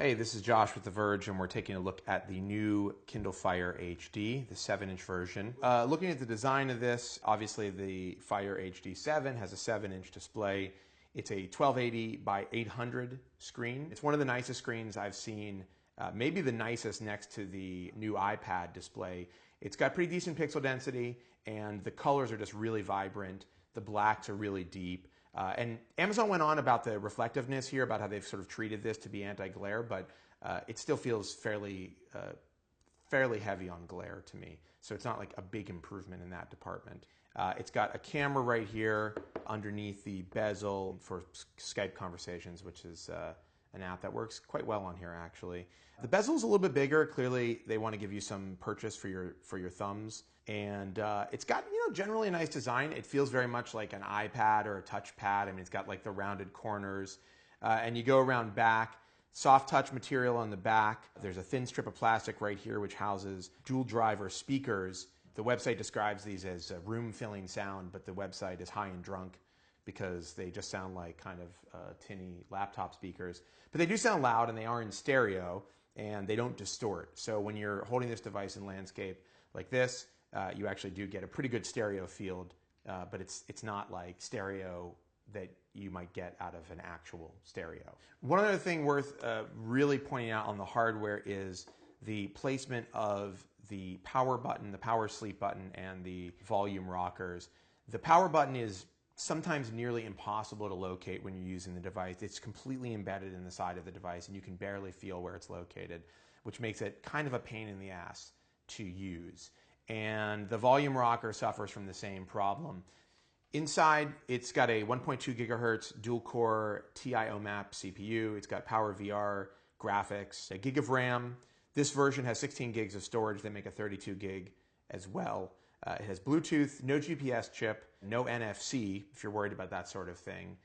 Hey, this is Josh with The Verge, and we're taking a look at the new Kindle Fire HD, the 7-inch version. Looking at the design of this, obviously the Fire HD 7 has a 7-inch display. It's a 1280 by 800 screen. It's one of the nicest screens I've seen, maybe the nicest next to the new iPad display. It's got pretty decent pixel density, and the colors are just really vibrant. The blacks are really deep. And Amazon went on about the reflectiveness here, about how they've sort of treated this to be anti-glare, but it still feels fairly heavy on glare to me. So it's not like a big improvement in that department. It's got a camera right here underneath the bezel for Skype conversations, which is an app that works quite well on here, actually. The bezel is a little bit bigger. Clearly, they want to give you some purchase for your thumbs. And it's got, generally a nice design. It feels very much like an iPad or a touchpad. I mean, it's got like the rounded corners. And you go around back, soft touch material on the back. There's a thin strip of plastic right here which houses dual driver speakers. The website describes these as room-filling sound, but the website is high and drunk because they just sound like kind of tinny laptop speakers. But they do sound loud, and they are in stereo, and they don't distort. So when you're holding this device in landscape like this, you actually do get a pretty good stereo field, but it's not like stereo that you might get out of an actual stereo. One other thing worth really pointing out on the hardware is the placement of the power button, the power sleep button, and the volume rockers. The power button is sometimes nearly impossible to locate when you're using the device. It's completely embedded in the side of the device, and you can barely feel where it's located, which makes it kind of a pain in the ass to use. And the volume rocker suffers from the same problem. Inside, it's got a 1.2 gigahertz dual-core TI OMAP CPU. It's got Power VR graphics, a gig of RAM. This version has 16 gigs of storage. They make a 32 gig as well. It has Bluetooth, no GPS chip, no NFC, if you're worried about that sort of thing.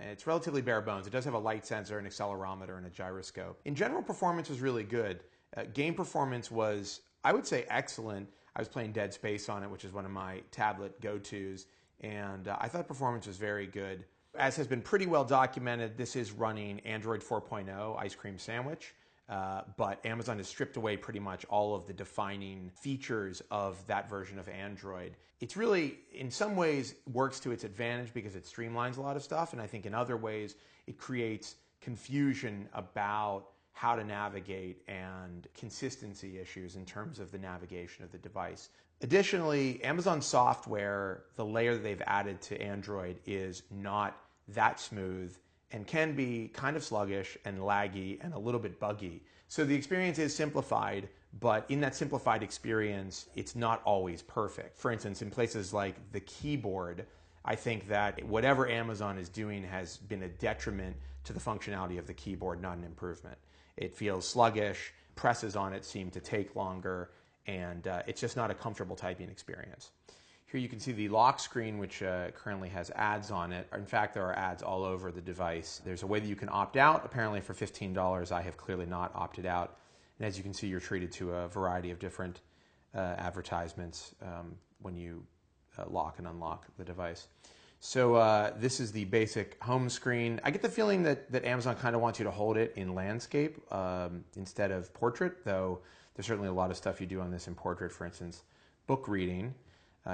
It's relatively bare bones. It does have a light sensor, an accelerometer, and a gyroscope. In general, performance was really good. Game performance was, I would say, excellent. I was playing Dead Space on it, which is one of my tablet go-tos, and I thought performance was very good. As has been pretty well documented, this is running Android 4.0 Ice Cream Sandwich, but Amazon has stripped away pretty much all of the defining features of that version of Android. It's really, in some ways, works to its advantage because it streamlines a lot of stuff, and I think in other ways it creates confusion about how to navigate and consistency issues in terms of the navigation of the device. Additionally, Amazon software, the layer that they've added to Android, is not that smooth and can be kind of sluggish and laggy and a little bit buggy. So the experience is simplified, but in that simplified experience, it's not always perfect. For instance, in places like the keyboard, I think that whatever Amazon is doing has been a detriment to the functionality of the keyboard, not an improvement. It feels sluggish, presses on it seem to take longer, and it's just not a comfortable typing experience. Here you can see the lock screen, which currently has ads on it. In fact, there are ads all over the device. There's a way that you can opt out. Apparently for $15, I have clearly not opted out. And as you can see, you're treated to a variety of different advertisements when you lock and unlock the device. So this is the basic home screen. I get the feeling that Amazon kind of wants you to hold it in landscape instead of portrait, though there's certainly a lot of stuff you do on this in portrait. For instance, book reading.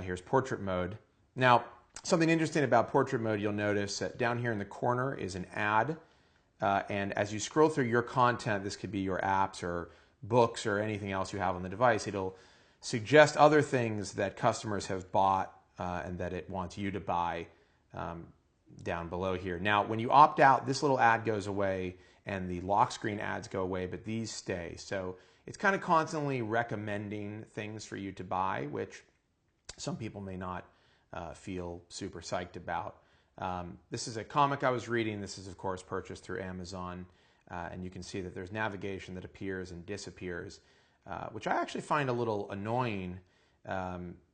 Here's portrait mode. Now, something interesting about portrait mode, you'll notice that down here in the corner is an ad. And as you scroll through your content, this could be your apps or books or anything else you have on the device, it'll suggest other things that customers have bought and that it wants you to buy down below here. Now, when you opt out, this little ad goes away and the lock screen ads go away, but these stay. So it's kind of constantly recommending things for you to buy, which some people may not feel super psyched about. This is a comic I was reading. This is, of course, purchased through Amazon. And you can see that there's navigation that appears and disappears, which I actually find a little annoying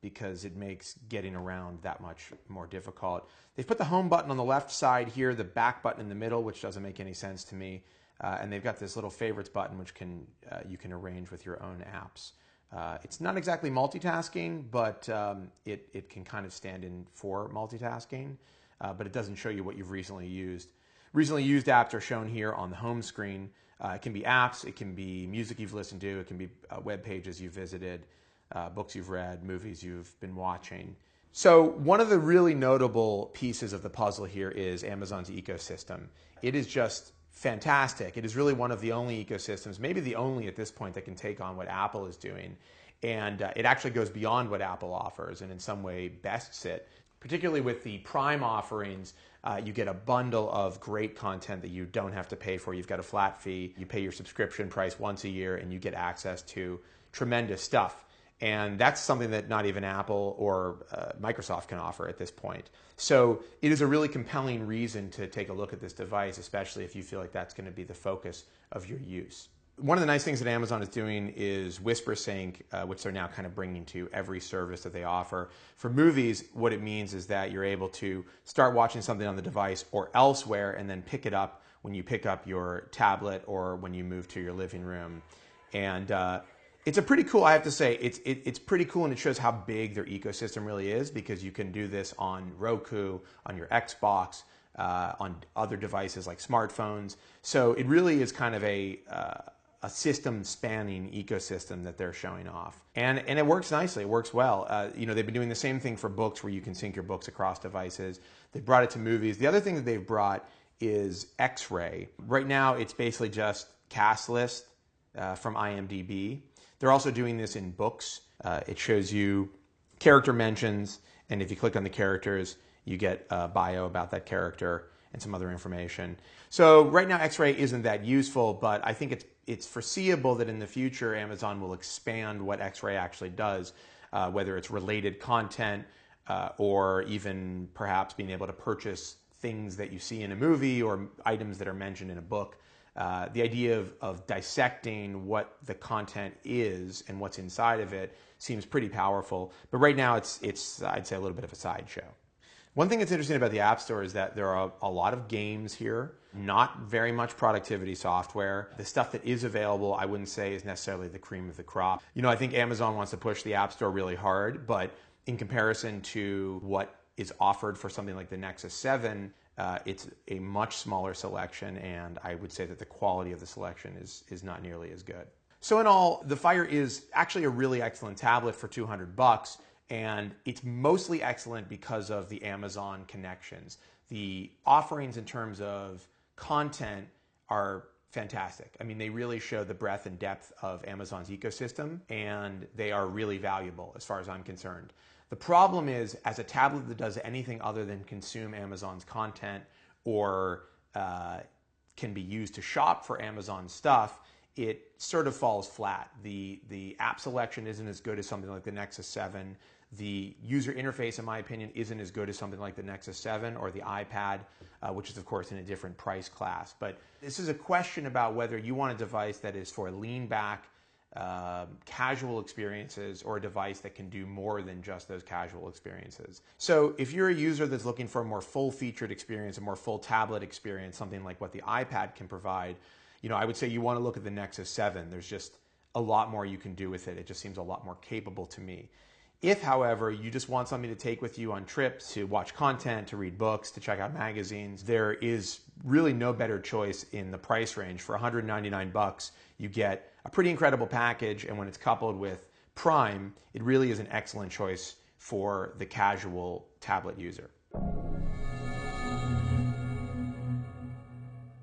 because it makes getting around that much more difficult. They've put the home button on the left side here, the back button in the middle, which doesn't make any sense to me. And they've got this little favorites button, which you can arrange with your own apps. It's not exactly multitasking, but it can kind of stand in for multitasking, but it doesn't show you what you've recently used. Recently used apps are shown here on the home screen. It can be apps, it can be music you've listened to, it can be web pages you've visited, books you've read, movies you've been watching. So one of the really notable pieces of the puzzle here is Amazon's ecosystem. It is just fantastic. It is really one of the only ecosystems, maybe the only at this point, that can take on what Apple is doing. And it actually goes beyond what Apple offers and in some way bests it. Particularly with the Prime offerings, you get a bundle of great content that you don't have to pay for. You've got a flat fee. You pay your subscription price once a year and you get access to tremendous stuff. And that's something that not even Apple or Microsoft can offer at this point. So it is a really compelling reason to take a look at this device, especially if you feel like that's going to be the focus of your use. One of the nice things that Amazon is doing is Whisper Sync, which they're now kind of bringing to every service that they offer. For movies, what it means is that you're able to start watching something on the device or elsewhere and then pick it up when you pick up your tablet or when you move to your living room. And it's a pretty cool, I have to say, it's pretty cool, and it shows how big their ecosystem really is, because you can do this on Roku, on your Xbox, on other devices like smartphones. So it really is kind of a system-spanning ecosystem that they're showing off. And it works nicely, it works well. They've been doing the same thing for books, where you can sync your books across devices. They've brought it to movies. The other thing that they've brought is X-Ray. Right now, it's basically just cast list from IMDb. They're also doing this in books. It shows you character mentions, and if you click on the characters, you get a bio about that character and some other information. So right now, X-Ray isn't that useful, but I think it's foreseeable that in the future, Amazon will expand what X-Ray actually does, whether it's related content or even perhaps being able to purchase things that you see in a movie or items that are mentioned in a book. The idea of dissecting what the content is and what's inside of it seems pretty powerful. But right now, it's I'd say, a little bit of a sideshow. One thing that's interesting about the App Store is that there are a lot of games here, not very much productivity software. The stuff that is available, I wouldn't say is necessarily the cream of the crop. I think Amazon wants to push the App Store really hard, but in comparison to what is offered for something like the Nexus 7, it's a much smaller selection, and I would say that the quality of the selection is not nearly as good. So in all, the Fire is actually a really excellent tablet for $200. And it's mostly excellent because of the Amazon connections. The offerings in terms of content are fantastic. I mean, they really show the breadth and depth of Amazon's ecosystem, and they are really valuable as far as I'm concerned. The problem is, as a tablet that does anything other than consume Amazon's content or can be used to shop for Amazon stuff, it sort of falls flat. The app selection isn't as good as something like the Nexus 7. The user interface, in my opinion, isn't as good as something like the Nexus 7 or the iPad, which is, of course, in a different price class. But this is a question about whether you want a device that is for lean back, casual experiences, or a device that can do more than just those casual experiences. So if you're a user that's looking for a more full-featured experience, a more full tablet experience, something like what the iPad can provide, I would say you want to look at the Nexus 7. There's just a lot more you can do with it. It just seems a lot more capable to me. If, however, you just want something to take with you on trips, to watch content, to read books, to check out magazines, there is really no better choice in the price range. For $199, you get a pretty incredible package, and when it's coupled with Prime, it really is an excellent choice for the casual tablet user.